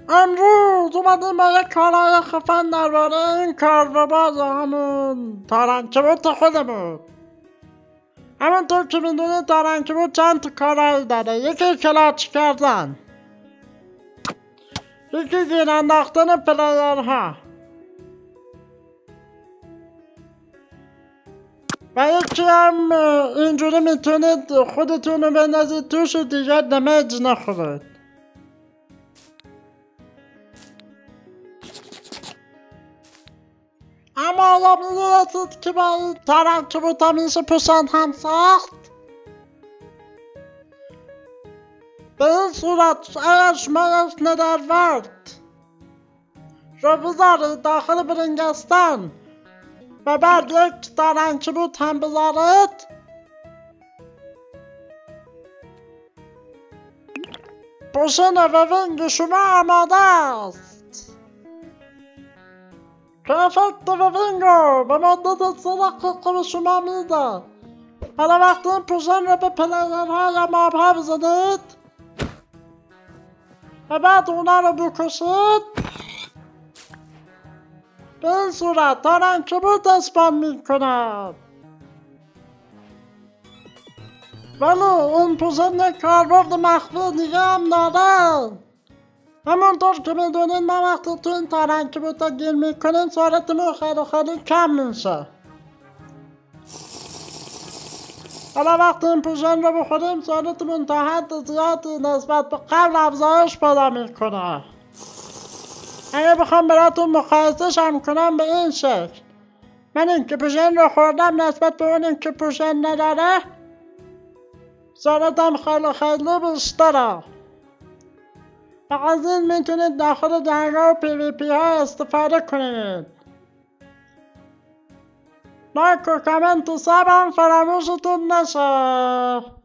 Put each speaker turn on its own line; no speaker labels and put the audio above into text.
امروز اومدیم با یک کارهای خفن درباره این کار و باز همون تارنکبوت خودمون. همونطور که میدونید تارنکبوت چند تا کارهایی داره. یکی کلاچ کردن، یکی گیر انداختن پلیرها و یکی هم اینجوری میتونید خودتون رو بندازید توش و دیگه دمیج نخورید. اما آیا میدونستید که با این ترکبوت میشه پوشن هم ساخت؟ به این صورت اگر شما یک ندرورد رو بذارید داخل برنگستان و بعد یک ترکبوت هم بذارید، پوشن و وینگ شما آماده است که افکت و وینگو به مدت 3 دقیقه به شما میده. حالا وقتی این پوشن رو به پلیرها یا مابها بزنید و بعد اونا رو بکشید، به این صورت تارنکبوت اسپان میکند. ولی این پوشن یک کاربرد مخفی دیگه هم داره. همونطور که میدونید ما وقتی تو این تارنکبوتا گیر میکنیم سرعتمون خیلی کم میشه. حالا وقتی این پوشن رو بخوریم سرعتمون تا حد زیادی نسبت به قبل افزایش پیدا میکنه. اگه بخوام براتون مقایسه‌ش هم کنم به این شکل، من این که پوشن رو خوردم نسبت به اون که پوشن نداره سرعتم خیلی بیشتره. و از این میتونید داخل جنگ‌ها و PVP ها استفاده کنید. لایک و کامنت و ساب هم فراموشتون نشه.